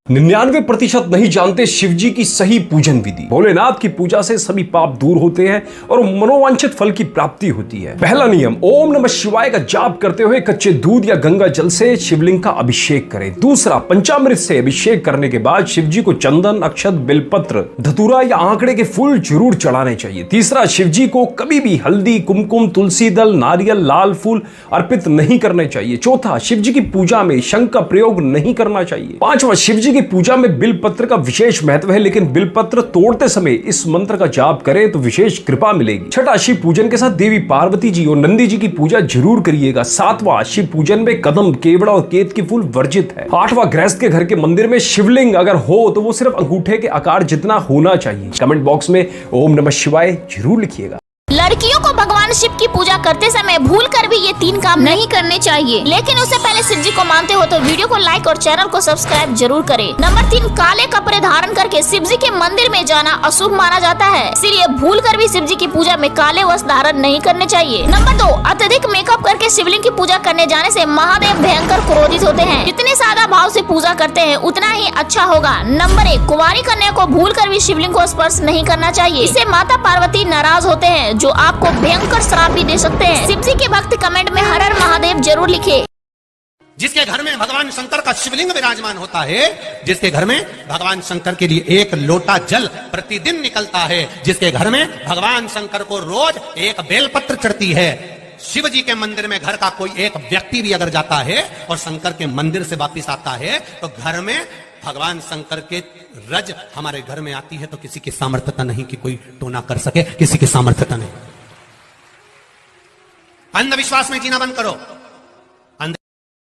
99% नहीं जानते शिवजी की सही पूजन विधि। भोलेनाथ की पूजा से सभी पाप दूर होते हैं और मनोवांछित फल की प्राप्ति होती है। पहला नियम, ओम नमः शिवाय का जाप करते हुए कच्चे दूध या गंगा जल से शिवलिंग का अभिषेक करें। दूसरा, पंचामृत से अभिषेक करने के बाद शिवजी को चंदन, अक्षत, बेलपत्र, धतूरा या आंकड़े के फूल जरूर चढ़ाने चाहिए। तीसरा, शिवजी को कभी भी हल्दी, कुमकुम, तुलसी दल, नारियल, लाल फूल अर्पित नहीं करने चाहिए। चौथा, शिवजी की पूजा में शंख का प्रयोग नहीं करना चाहिए। पांचवा, शिवजी की पूजा में बिलपत्र का विशेष महत्व है, लेकिन बिलपत्र तोड़ते समय इस मंत्र का जाप करें तो विशेष कृपा मिलेगी। छठा, शिव पूजन के साथ देवी पार्वती जी और नंदी जी की पूजा जरूर करिएगा। सातवां, शिव पूजन में कदम, केवड़ा और केत की फूल वर्जित है। आठवां, गृहस्थ के घर के मंदिर में शिवलिंग अगर हो तो वो सिर्फ अंगूठे के आकार जितना होना चाहिए। कमेंट बॉक्स में ओम नमः शिवाय जरूर लिखिएगा। लड़कियों को भगवान शिव की पूजा करते समय भूल कर भी ये 3 काम नहीं करने चाहिए, लेकिन उससे पहले शिव जी को मानते हो तो वीडियो को लाइक और चैनल को सब्सक्राइब जरूर करें। नंबर 3, काले कपड़े धारण करके शिव जी के मंदिर में जाना अशुभ माना जाता है, इसलिए भूल कर भी शिव जी की पूजा में काले वस्त्र धारण नहीं करने चाहिए। नंबर 2, अत्यधिक मेकअप करके शिवलिंग की पूजा करने जाने से महादेव भयंकर क्रोधित होते हैं। जितने सादा भाव से पूजा करते हैं उतना ही अच्छा होगा। नंबर 1, कुंवारी कन्या को भूल कर भी शिवलिंग को स्पर्श नहीं करना चाहिए, इससे माता पार्वती नाराज होते हैं जो आपको भयंकर श्राप भी दे सकते हैं। शिव जी के भक्त कमेंट में हर हर महादेव जरूर लिखे। जिसके घर में भगवान शंकर का शिवलिंग विराजमान होता है, जिसके घर में भगवान शंकर के लिए 1 लोटा जल प्रतिदिन निकलता है, जिसके घर में भगवान शंकर को रोज 1 बेलपत्र चढ़ती है, शिव जी के मंदिर में घर का कोई एक व्यक्ति भी अगर जाता है और शंकर के मंदिर से वापिस आता है तो घर में भगवान शंकर के रज हमारे घर में आती है, तो किसी की सामर्थ्यता नहीं कि कोई टोना कर सके, किसी की सामर्थ्यता नहीं। अंधविश्वास में जीना बंद करो।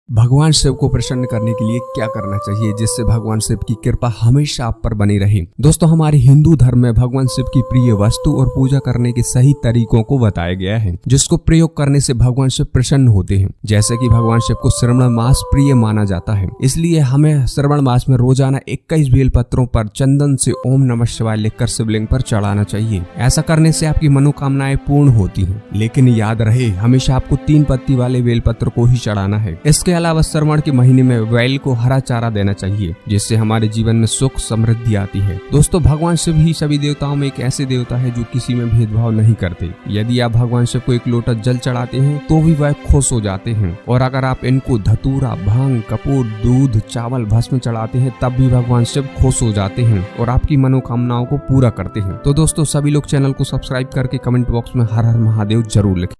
भगवान शिव को प्रसन्न करने के लिए क्या करना चाहिए जिससे भगवान शिव की कृपा हमेशा आप पर बनी रहे। दोस्तों, हमारे हिंदू धर्म में भगवान शिव की प्रिय वस्तु और पूजा करने के सही तरीकों को बताया गया है, जिसको प्रयोग करने से भगवान शिव प्रसन्न होते हैं। जैसे कि भगवान शिव को श्रवण मास प्रिय माना जाता है, इसलिए हमें श्रवण मास में रोजाना 21 बेल पत्रों पर चंदन से ओम नमः शिवाय लिखकर शिवलिंग पर चढ़ाना चाहिए। ऐसा करने से आपकी मनोकामनाएं पूर्ण होती है, लेकिन याद रहे हमेशा आपको 3 पत्ती वाले बेल पत्र को ही चढ़ाना है। इसके अलावा श्रवण के महीने में बैल को हरा चारा देना चाहिए, जिससे हमारे जीवन में सुख समृद्धि आती है। दोस्तों, भगवान शिव ही सभी देवताओं में एक ऐसे देवता है जो किसी में भेदभाव नहीं करते। यदि आप भगवान शिव को 1 लोटा जल चढ़ाते हैं तो भी वह खुश हो जाते हैं, और अगर आप इनको धतूरा, भांग, कपूर, दूध, चावल, भस्म चढ़ाते हैं तब भी भगवान शिव खुश हो जाते हैं और आपकी मनोकामनाओं को पूरा करते हैं। तो दोस्तों, सभी लोग चैनल को सब्सक्राइब करके कमेंट बॉक्स में हर हर महादेव जरूर लिखें।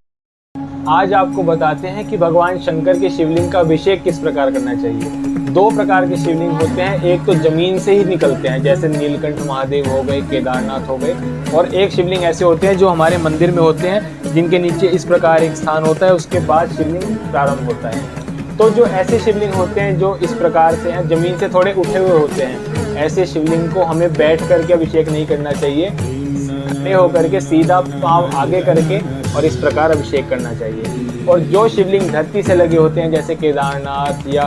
आज आपको बताते हैं कि भगवान शंकर के शिवलिंग का अभिषेक किस प्रकार करना चाहिए। 2 प्रकार के शिवलिंग होते हैं, एक तो जमीन से ही निकलते हैं जैसे नीलकंठ महादेव हो गए, केदारनाथ हो गए, और एक शिवलिंग ऐसे होते हैं जो हमारे मंदिर में होते हैं जिनके नीचे इस प्रकार एक स्थान होता है, उसके बाद शिवलिंग प्रारंभ होता है। तो जो ऐसे शिवलिंग होते हैं जो इस प्रकार से हैं, जमीन से थोड़े उठे हुए होते हैं, ऐसे शिवलिंग को हमें बैठ करके अभिषेक नहीं करना चाहिए, खड़े होकर के सीधा पाँव आगे करके और इस प्रकार अभिषेक करना चाहिए। और जो शिवलिंग धरती से लगे होते हैं जैसे केदारनाथ या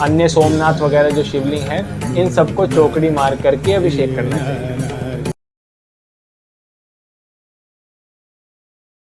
अन्य सोमनाथ वगैरह जो शिवलिंग है, इन सबको चौकड़ी मार करके अभिषेक करना चाहिए।